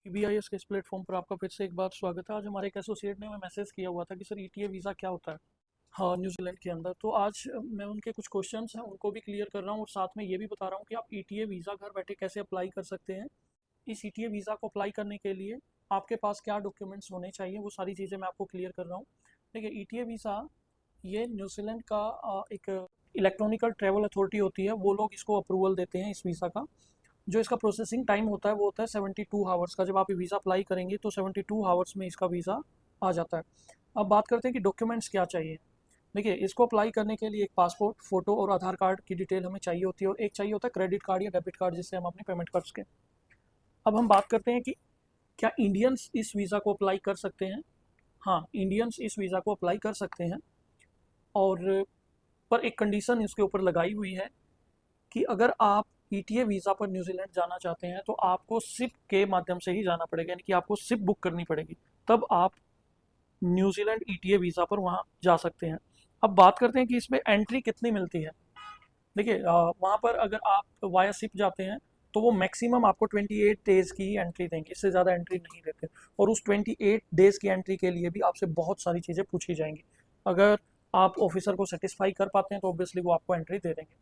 BIS के इस platform पर आपका फिर से एक बार स्वागत है। आज हमारे एक एसोसिएट ने हमें मैसेज किया हुआ था कि सर ETA वीज़ा क्या होता है। हाँ, न्यूजीलैंड के अंदर। तो आज मैं उनके कुछ क्वेश्चंस हैं उनको भी क्लियर कर रहा हूँ और साथ में ये भी बता रहा हूँ कि आप ETA वीज़ा घर बैठे कैसे अप्लाई कर सकते हैं। इस ETA वीज़ा को अप्लाई करने के लिए आपके पास क्या डॉक्यूमेंट्स होने चाहिए, वो सारी चीज़ें मैं आपको क्लियर कर रहा हूँ। देखिए, ETA वीज़ा ये न्यूजीलैंड का एक इलेक्ट्रॉनिकल ट्रैवल अथॉरिटी होती है, वो लोग इसको अप्रूवल देते हैं इस वीज़ा का। जो इसका प्रोसेसिंग टाइम होता है वो होता है 72 आवर्स का। जब आप ये वीज़ा अप्लाई करेंगे तो 72 आवर्स में इसका वीज़ा आ जाता है। अब बात करते हैं कि डॉक्यूमेंट्स क्या चाहिए। देखिए, इसको अप्लाई करने के लिए एक पासपोर्ट फ़ोटो और आधार कार्ड की डिटेल हमें चाहिए होती है और एक चाहिए होता है क्रेडिट कार्ड या डेबिट कार्ड जिससे हम अपनी पेमेंट कर सकें। अब हम बात करते हैं कि क्या इंडियंस इस वीज़ा को अप्लाई कर सकते हैं। हाँ, इंडियंस इस वीज़ा को अप्लाई कर सकते हैं और पर एक कंडीशन इसके ऊपर लगाई हुई है कि अगर आप ETA वीज़ा पर न्यूजीलैंड जाना चाहते हैं तो आपको सिप के माध्यम से ही जाना पड़ेगा, यानी कि आपको सिप बुक करनी पड़ेगी, तब आप न्यूजीलैंड ETA वीज़ा पर वहाँ जा सकते हैं। अब बात करते हैं कि इसमें एंट्री कितनी मिलती है। देखिए, वहाँ पर अगर आप वाया सिप जाते हैं तो वो मैक्सिमम आपको 28 डेज़ की ही एंट्री देंगे, इससे ज़्यादा एंट्री नहीं देते। और उस 28 डेज़ की एंट्री के लिए भी आपसे बहुत सारी चीज़ें पूछी जाएंगी। अगर आप ऑफिसर को सेटिस्फाई कर पाते हैं तो ऑब्वियसली वो आपको एंट्री दे देंगे।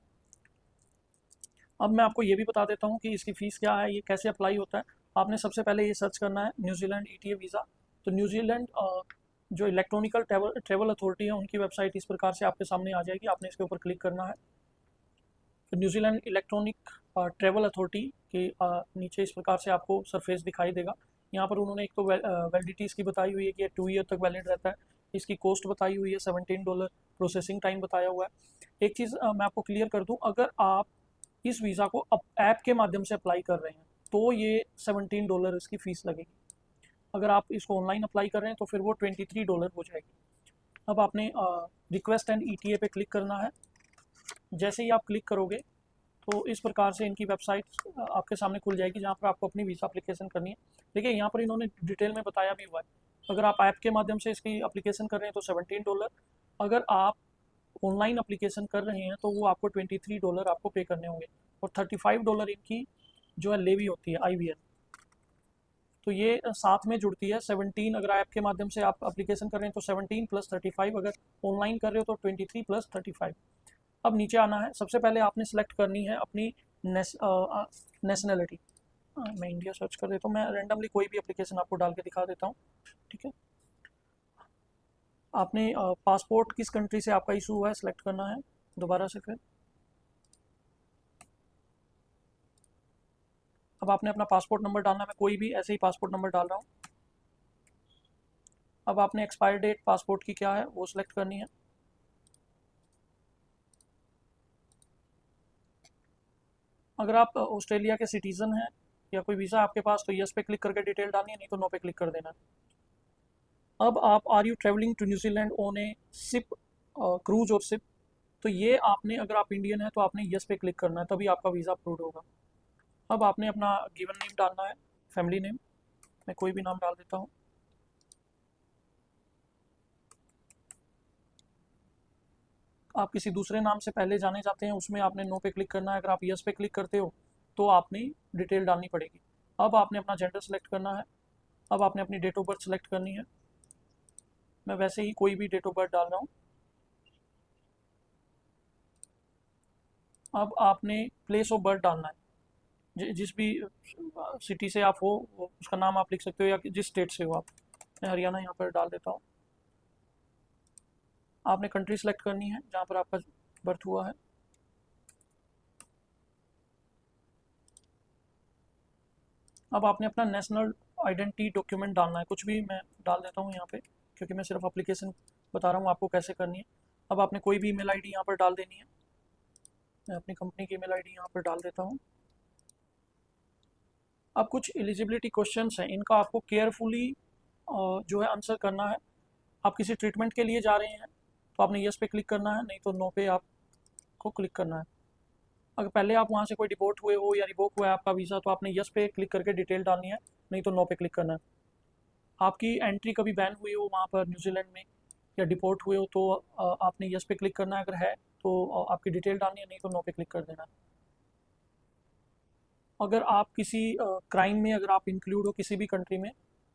अब मैं आपको ये भी बता देता हूँ कि इसकी फ़ीस क्या है, ये कैसे अप्लाई होता है। आपने सबसे पहले ये सर्च करना है न्यूजीलैंड ETA वीज़ा। तो न्यूजीलैंड जो इलेक्ट्रॉनिकल ट्रैवल अथॉरिटी है उनकी वेबसाइट इस प्रकार से आपके सामने आ जाएगी। आपने इसके ऊपर क्लिक करना है। तो न्यूजीलैंड इलेक्ट्रॉनिक ट्रैवल अथॉरिटी के नीचे इस प्रकार से आपको सरफेस दिखाई देगा। यहाँ पर उन्होंने एक तो वैलिडिटी इसकी बताई हुई है कि ये 2 ईयर तक वैलिड रहता है। इसकी कॉस्ट बताई हुई है $17। प्रोसेसिंग टाइम बताया हुआ है। एक चीज़ मैं आपको क्लियर कर दूँ, अगर आप इस वीज़ा को अब ऐप के माध्यम से अप्लाई कर रहे हैं तो ये $17 इसकी फ़ीस लगेगी। अगर आप इसको ऑनलाइन अप्लाई कर रहे हैं तो फिर वो $23 हो जाएगी। अब आपने रिक्वेस्ट एंड ETA पे क्लिक करना है। जैसे ही आप क्लिक करोगे तो इस प्रकार से इनकी वेबसाइट आपके सामने खुल जाएगी जहाँ पर आपको अपनी वीज़ा एप्लीकेशन करनी है। देखिए, यहाँ पर इन्होंने डिटेल में बताया भी हुआ है। अगर आप ऐप के माध्यम से इसकी एप्लीकेशन कर रहे हैं तो $17। अगर आप ऑनलाइन एप्लीकेशन कर रहे हैं तो वो आपको $23 आपको पे करने होंगे। और $35 इनकी जो है लेवी होती है, IVR। तो ये साथ में जुड़ती है 17। अगर ऐप के माध्यम से आप एप्लीकेशन कर रहे हैं तो 17 + 35, अगर ऑनलाइन कर रहे हो तो 23 + 35। अब नीचे आना है। सबसे पहले आपने सेलेक्ट करनी है अपनी नेशनैलिटी। मैं इंडिया सर्च कर देता हूँ। मैं रैंडमली कोई भी एप्लीकेशन आपको डाल के दिखा देता हूँ, ठीक है। आपने पासपोर्ट किस कंट्री से आपका इशू हुआ है सेलेक्ट करना है दोबारा से फिर। अब आपने अपना पासपोर्ट नंबर डालना है। मैं कोई भी ऐसे ही पासपोर्ट नंबर डाल रहा हूँ। अब आपने एक्सपायर डेट पासपोर्ट की क्या है वो सिलेक्ट करनी है। अगर आप ऑस्ट्रेलिया के सिटीज़न हैं या कोई वीज़ा आपके पास तो यस पे क्लिक करके डिटेल डालनी है, नहीं तो नो पे क्लिक कर देना है। अब आप are you travelling to New Zealand on a ship, cruise और सिप। तो ये आपने, अगर आप इंडियन है तो आपने यस पे क्लिक करना है, तभी आपका वीज़ा अप्रूव होगा। अब आपने अपना गिवन नेम डालना है, फैमिली नेम। मैं कोई भी नाम डाल देता हूँ। आप किसी दूसरे नाम से पहले जाने जाते हैं उसमें आपने नो पे क्लिक करना है। अगर आप यस पे क्लिक करते हो तो आपने डिटेल डालनी पड़ेगी। अब आपने अपना जेंडर सेलेक्ट करना है। अब आपने अपनी डेट ऑफ बर्थ सेलेक्ट करनी है। मैं वैसे ही कोई भी डेट ऑफ बर्थ डाल रहा हूँ। अब आपने प्लेस ऑफ बर्थ डालना है। जिस भी सिटी से आप हो उसका नाम आप लिख सकते हो या जिस स्टेट से हो आप। मैं हरियाणा यहाँ पर डाल देता हूँ। आपने कंट्री सेलेक्ट करनी है जहाँ पर आपका बर्थ हुआ है। अब आपने अपना नेशनल आइडेंटिटी डॉक्यूमेंट डालना है, कुछ भी मैं डाल देता हूँ यहाँ पे, क्योंकि मैं सिर्फ एप्लीकेशन बता रहा हूँ आपको कैसे करनी है। अब आपने कोई भी ईमेल आईडी यहाँ पर डाल देनी है। मैं अपनी कंपनी की ईमेल आईडी यहाँ पर डाल देता हूँ। अब कुछ एलिजिबिलिटी क्वेश्चंस हैं, इनका आपको केयरफुली जो है आंसर करना है। आप किसी ट्रीटमेंट के लिए जा रहे हैं तो आपने यस पे क्लिक करना है, नहीं तो नो पे आपको क्लिक करना है। अगर पहले आप वहाँ से कोई डिपोर्ट हुए हो या रिवोक हुआ है आपका वीज़ा तो आपने यस पे क्लिक करके डिटेल डालनी है, नहीं तो नो पे क्लिक करना है। आपकी एंट्री कभी बैन हुई हो वहाँ पर न्यूजीलैंड में या डिपोर्ट हुए हो तो आपने यस पे क्लिक करना है, अगर है तो आपकी डिटेल डालनी है, नहीं तो नो पे क्लिक कर देना है। अगर आप किसी क्राइम में अगर आप इंक्लूड हो किसी भी कंट्री में,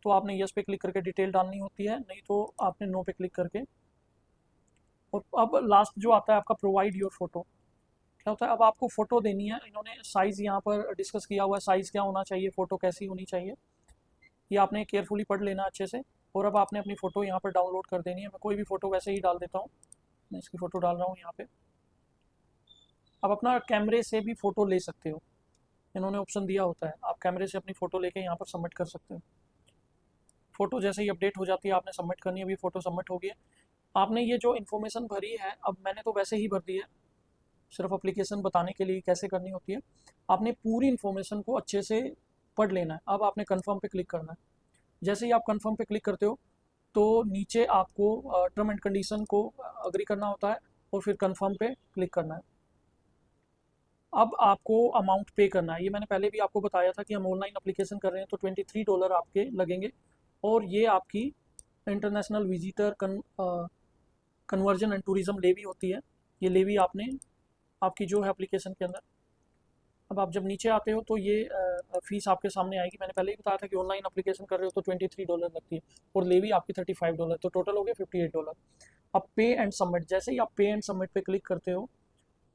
तो आपने यस पे क्लिक करके डिटेल डालनी होती है, नहीं तो आपने नो पे क्लिक करके। और अब लास्ट जो आता है आपका प्रोवाइड योर फोटो। क्या होता है, अब आपको फ़ोटो देनी है। इन्होंने साइज़ यहाँ पर डिस्कस किया हुआ है, साइज़ क्या होना चाहिए, फ़ोटो कैसी होनी चाहिए, ये आपने केयरफुली पढ़ लेना अच्छे से। और अब आपने अपनी फ़ोटो यहाँ पर डाउनलोड कर देनी है। मैं कोई भी फ़ोटो वैसे ही डाल देता हूँ। मैं इसकी फ़ोटो डाल रहा हूँ यहाँ पे। आप अपना कैमरे से भी फ़ोटो ले सकते हो, इन्होंने ऑप्शन दिया होता है, आप कैमरे से अपनी फ़ोटो लेके यहाँ पर सबमिट कर सकते हो। फ़ोटो जैसे ही अपडेट हो जाती है आपने सबमिट करनी है। अभी फ़ोटो सबमिट हो गई है। आपने ये जो इन्फॉर्मेशन भरी है, अब मैंने तो वैसे ही भर दी है, सिर्फ एप्लीकेशन बताने के लिए कैसे करनी होती है। आपने पूरी इन्फॉर्मेशन को अच्छे से पढ़ लेना है। अब आपने कन्फर्म पे क्लिक करना है। जैसे ही आप कन्फर्म पे क्लिक करते हो, तो नीचे आपको टर्म एंड कंडीशन को अग्री करना होता है और फिर कन्फर्म पे क्लिक करना है। अब आपको अमाउंट पे करना है। ये मैंने पहले भी आपको बताया था कि हम ऑनलाइन एप्लीकेशन कर रहे हैं तो $23 आपके लगेंगे। और ये आपकी international visitor conversion and tourism levy होती है। ये लेवी आपने आपकी जो है एप्लीकेशन के अंदर। अब आप जब नीचे आते हो तो ये फ़ीस आपके सामने आएगी। मैंने पहले ही बताया था कि ऑनलाइन एप्लीकेशन कर रहे हो तो $23 लगती है और लेवी आपकी $35, तो टोटल हो गया $58। अब पे एंड सबमिट, जैसे ही आप पे एंड सबमिट पे क्लिक करते हो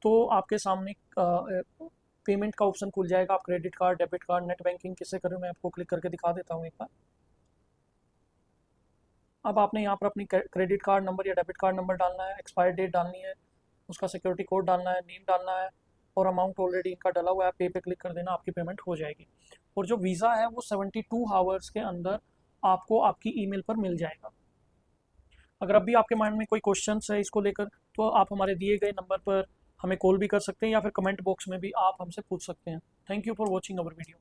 तो आपके सामने पेमेंट का ऑप्शन खुल जाएगा। आप credit card, debit card, net banking किससे करें, मैं आपको क्लिक करके दिखा देता हूँ एक बार। अब आपने यहाँ पर अपनी क्रेडिट कार्ड नंबर या डेबिट कार्ड नंबर डालना है, एक्सपायर डेट डालनी है, उसका सिक्योरिटी कोड डालना है, नेम डालना है, और अमाउंट ऑलरेडी इनका डला हुआ है, पे क्लिक कर देना, आपकी पेमेंट हो जाएगी। और जो वीज़ा है वो 72 आवर्स के अंदर आपको आपकी ईमेल पर मिल जाएगा। अगर अभी आपके माइंड में कोई क्वेश्चन है इसको लेकर, तो आप हमारे दिए गए नंबर पर हमें कॉल भी कर सकते हैं या फिर कमेंट बॉक्स में भी आप हमसे पूछ सकते हैं। Thank you for watching our video.